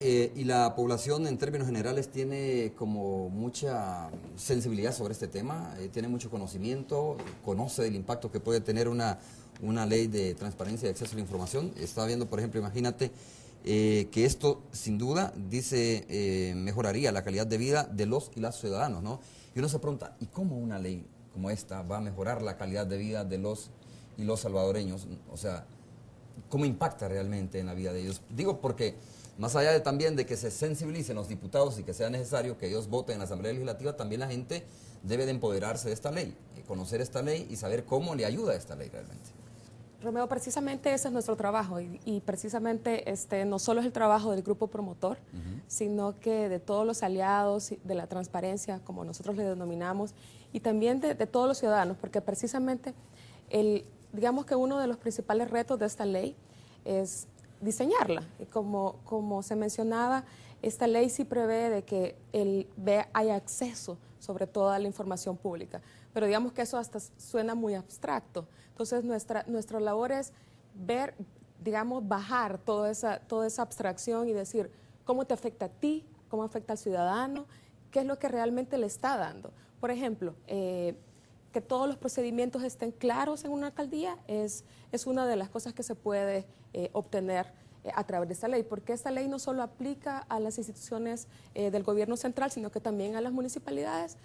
Y la población en términos generales tiene como mucha sensibilidad sobre este tema, tiene mucho conocimiento, conoce del impacto que puede tener una ley de transparencia y acceso a la información. Estaba viendo, por ejemplo, imagínate que esto sin duda, dice, mejoraría la calidad de vida de los y las ciudadanos, ¿no? Y uno se pregunta, ¿y cómo una ley como esta va a mejorar la calidad de vida de los y los salvadoreños? O sea, ¿cómo impacta realmente en la vida de ellos? Digo porque más allá de también de que se sensibilicen los diputados y que sea necesario que ellos voten en la Asamblea Legislativa, también la gente debe de empoderarse de esta ley, conocer esta ley y saber cómo le ayuda a esta ley realmente. Romeo, precisamente ese es nuestro trabajo y precisamente no solo es el trabajo del grupo promotor, sino que de todos los aliados de la transparencia, como nosotros le denominamos, y también de todos los ciudadanos, porque precisamente digamos que uno de los principales retos de esta ley es diseñarla. Como se mencionaba, esta ley sí prevé de que haya acceso sobre toda la información pública, pero digamos que eso hasta suena muy abstracto. Entonces nuestra labor es ver, digamos, bajar toda esa abstracción y decir cómo te afecta a ti, cómo afecta al ciudadano, qué es lo que realmente le está dando. Por ejemplo, que todos los procedimientos estén claros en una alcaldía es una de las cosas que se puede obtener a través de esta ley, porque esta ley no solo aplica a las instituciones del gobierno central, sino que también a las municipalidades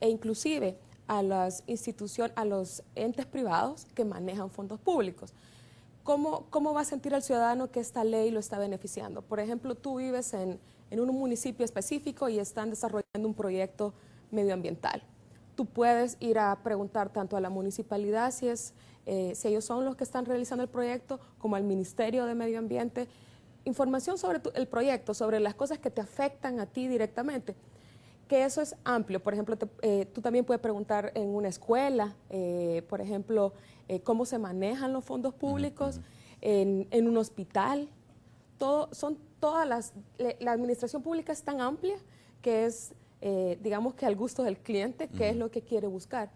e inclusive a las instituciones, a los entes privados que manejan fondos públicos. ¿Cómo va a sentir el ciudadano que esta ley lo está beneficiando? Por ejemplo, tú vives en un municipio específico y están desarrollando un proyecto medioambiental. Tú puedes ir a preguntar tanto a la municipalidad si ellos son los que están realizando el proyecto, como al Ministerio de Medio Ambiente, información sobre el proyecto, sobre las cosas que te afectan a ti directamente, que eso es amplio. Por ejemplo, tú también puedes preguntar en una escuela, por ejemplo, cómo se manejan los fondos públicos, en un hospital. La administración pública es tan amplia que es, digamos que al gusto del cliente, qué es lo que quiere buscar.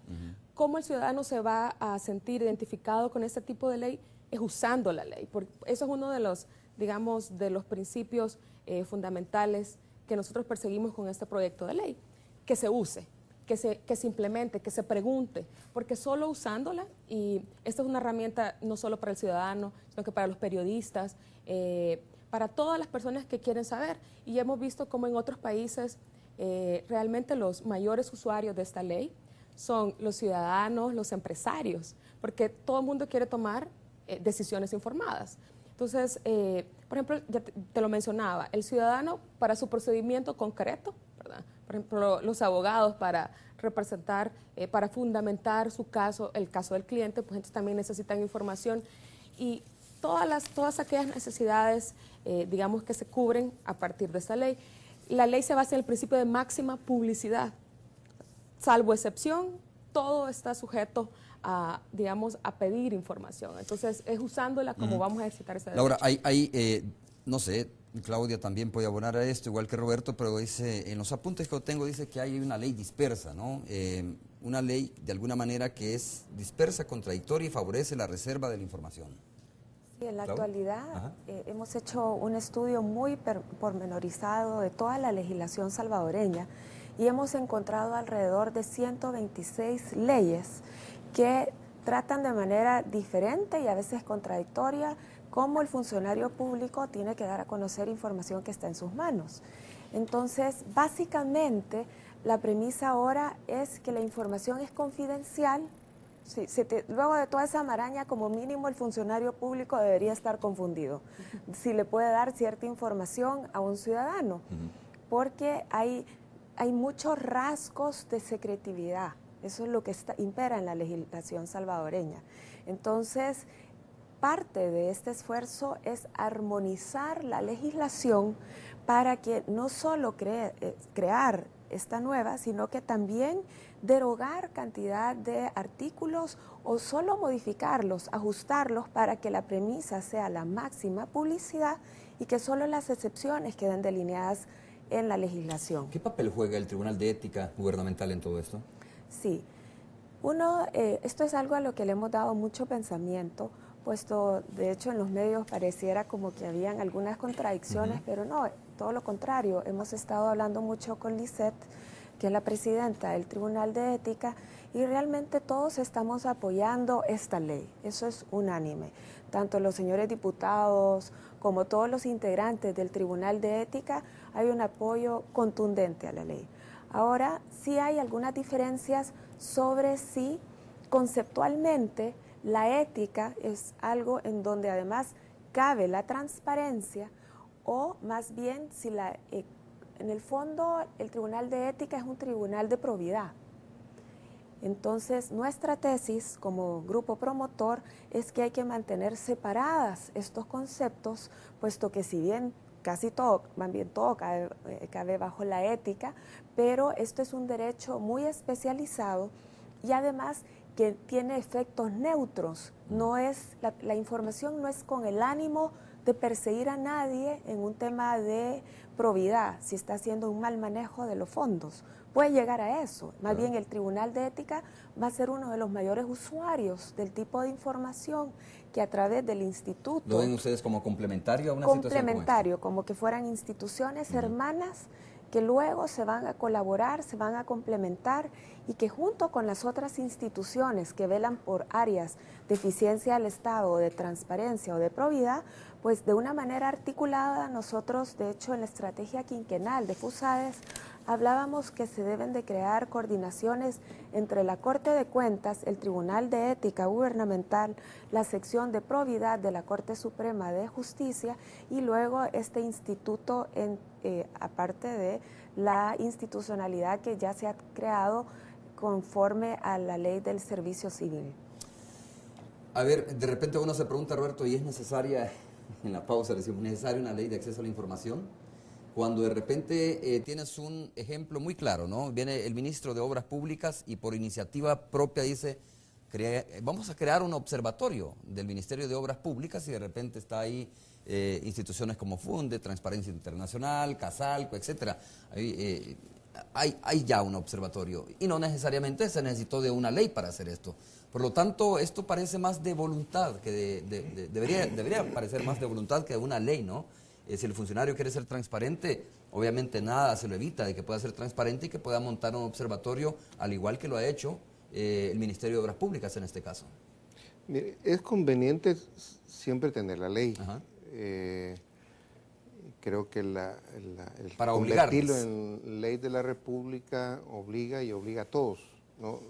¿Cómo el ciudadano se va a sentir identificado con este tipo de ley? Es usando la ley. Porque eso es uno de los, digamos, de los principios fundamentales que nosotros perseguimos con este proyecto de ley. Que se use, que se implemente, que se pregunte, porque solo usándola, y esta es una herramienta no solo para el ciudadano, sino que para los periodistas, para todas las personas que quieren saber, y hemos visto cómo en otros países realmente los mayores usuarios de esta ley son los ciudadanos, los empresarios, porque todo el mundo quiere tomar decisiones informadas. Entonces, por ejemplo, ya te lo mencionaba, el ciudadano para su procedimiento concreto, ¿verdad? Por ejemplo, los abogados para representar, para fundamentar su caso, el caso del cliente, pues entonces también necesitan información y todas aquellas necesidades, digamos, que se cubren a partir de esta ley. La ley se basa en el principio de máxima publicidad. Salvo excepción, todo está sujeto a, digamos, a pedir información. Entonces, es usándola como vamos a ejercitar ese derecho. Laura, no sé, Claudia también puede abonar a esto, igual que Roberto, pero dice, en los apuntes que yo tengo dice que hay una ley dispersa, ¿no? Una ley, de alguna manera, que es dispersa, contradictoria y favorece la reserva de la información. Sí, en la actualidad hemos hecho un estudio muy pormenorizado de toda la legislación salvadoreña y hemos encontrado alrededor de 126 leyes que tratan de manera diferente y a veces contradictoria cómo el funcionario público tiene que dar a conocer información que está en sus manos. Entonces, básicamente, la premisa ahora es que la información es confidencial. Sí, luego de toda esa maraña, como mínimo el funcionario público debería estar confundido si le puede dar cierta información a un ciudadano, porque hay muchos rasgos de secretividad. Eso es lo que impera en la legislación salvadoreña. Entonces, parte de este esfuerzo es armonizar la legislación para que no solo crear esta nueva, sino que también derogar cantidad de artículos o solo modificarlos, ajustarlos para que la premisa sea la máxima publicidad y que solo las excepciones queden delineadas en la legislación. ¿Qué papel juega el Tribunal de Ética Gubernamental en todo esto? Sí, esto es algo a lo que le hemos dado mucho pensamiento, puesto de hecho en los medios pareciera como que habían algunas contradicciones, pero no, todo lo contrario, hemos estado hablando mucho con Lisette, que es la presidenta del Tribunal de Ética, y realmente todos estamos apoyando esta ley, eso es unánime. Tanto los señores diputados como todos los integrantes del Tribunal de Ética, hay un apoyo contundente a la ley. Ahora, sí hay algunas diferencias sobre si conceptualmente la ética es algo en donde además cabe la transparencia, o más bien si en el fondo el Tribunal de Ética es un tribunal de probidad. Entonces, nuestra tesis como grupo promotor es que hay que mantener separadas estos conceptos, puesto que si bien casi todo, más bien todo cabe bajo la ética, pero esto es un derecho muy especializado y además que tiene efectos neutros. No es, la información no es con el ánimo de perseguir a nadie en un tema de probidad, si está haciendo un mal manejo de los fondos. Puede llegar a eso. Más bien el Tribunal de Ética va a ser uno de los mayores usuarios del tipo de información que a través del instituto... ¿Lo ven ustedes como complementario a una situación como esta? Complementario, como que fueran instituciones hermanas que luego se van a colaborar, se van a complementar y que junto con las otras instituciones que velan por áreas de eficiencia del Estado, de transparencia o de probidad, pues de una manera articulada nosotros, de hecho en la estrategia quinquenal de FUSADES, hablábamos que se deben de crear coordinaciones entre la Corte de Cuentas, el Tribunal de Ética Gubernamental, la sección de probidad de la Corte Suprema de Justicia y luego este instituto, aparte de la institucionalidad que ya se ha creado conforme a la ley del servicio civil. A ver, de repente uno se pregunta, Roberto, ¿y es necesaria, en la pausa decimos, necesaria una ley de acceso a la información? Cuando de repente tienes un ejemplo muy claro, ¿no? Viene el ministro de Obras Públicas y por iniciativa propia dice, vamos a crear un observatorio del Ministerio de Obras Públicas, y de repente está ahí instituciones como FUNDE, Transparencia Internacional, Casalco, etcétera. Hay ya un observatorio y no necesariamente se necesitó de una ley para hacer esto. Por lo tanto, esto parece más de voluntad, que debería parecer más de voluntad que de una ley, ¿no? Si el funcionario quiere ser transparente, obviamente nada se lo evita de que pueda ser transparente y que pueda montar un observatorio, al igual que lo ha hecho el Ministerio de Obras Públicas en este caso. Mire, es conveniente siempre tener la ley. Creo que el para convertirlo en ley de la República obliga y obliga a todos, ¿no?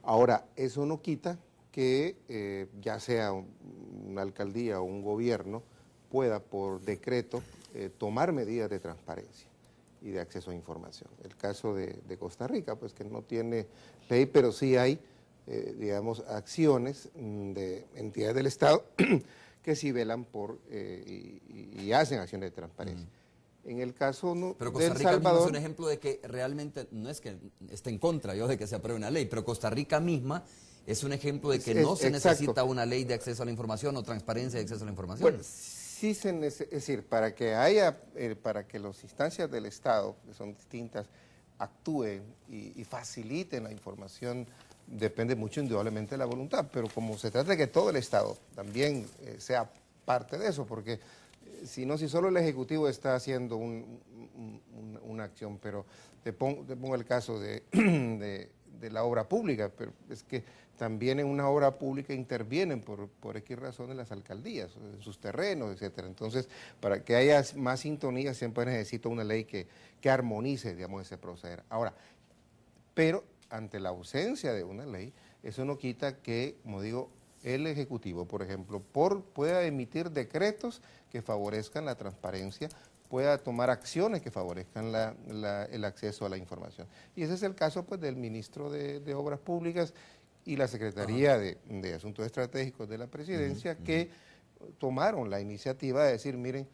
Ahora, eso no quita que ya sea una alcaldía o un gobierno pueda por decreto tomar medidas de transparencia y de acceso a información. El caso de Costa Rica, pues que no tiene ley, pero sí hay, digamos, acciones de entidades del Estado que sí velan por y hacen acciones de transparencia. En el caso pero Costa del Rica Salvador, es un ejemplo de que realmente no es que esté en contra yo de que se apruebe una ley, pero Costa Rica misma es un ejemplo de que no se necesita una ley de acceso a la información o transparencia de acceso a la información. Bueno, sí es decir, para que haya, para que las instancias del Estado, que son distintas, actúen y faciliten la información, depende mucho indudablemente de la voluntad, pero como se trata de que todo el Estado también sea parte de eso, porque si solo el Ejecutivo está haciendo una acción, pero te pongo el caso de la obra pública, pero es que también en una obra pública intervienen por X razones las alcaldías, en sus terrenos, etcétera. Entonces, para que haya más sintonía siempre necesita una ley que armonice, digamos, ese proceder. Ahora, pero ante la ausencia de una ley, eso no quita que, como digo, el Ejecutivo, por ejemplo, pueda emitir decretos que favorezcan la transparencia, pueda tomar acciones que favorezcan el acceso a la información. Y ese es el caso, pues, del ministro de Obras Públicas y la Secretaría de Asuntos Estratégicos de la Presidencia, que tomaron la iniciativa de decir, miren,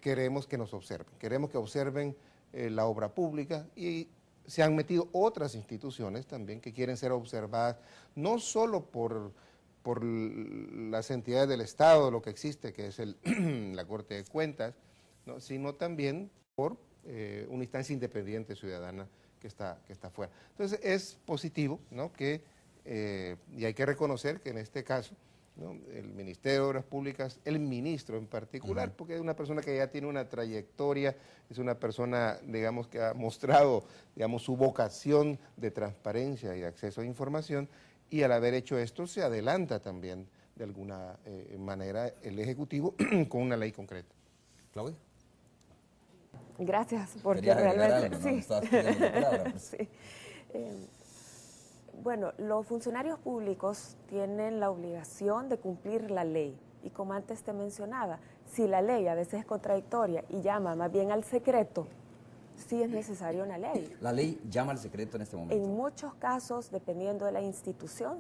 queremos que nos observen, queremos que observen la obra pública, y se han metido otras instituciones también que quieren ser observadas, no solo por las entidades del Estado, lo que existe, que es la Corte de Cuentas, ¿no?, sino también por una instancia independiente ciudadana que está fuera. Entonces es positivo, ¿no?, que, y hay que reconocer que en este caso ¿no? El Ministerio de Obras Públicas, el ministro en particular, porque es una persona que ya tiene una trayectoria, es una persona, digamos, que ha mostrado, digamos, su vocación de transparencia y de acceso a información, y al haber hecho esto se adelanta también de alguna manera el Ejecutivo con una ley concreta. Claudia. Gracias, porque Querías agregar realmente... algo, ¿no? Sí. Estabas pidiendo la palabra, pues. Sí. Bueno, los funcionarios públicos tienen la obligación de cumplir la ley. Y como antes te mencionaba, si la ley a veces es contradictoria y llama más bien al secreto, sí es necesaria una ley. La ley llama al secreto en este momento. En muchos casos, dependiendo de la institución,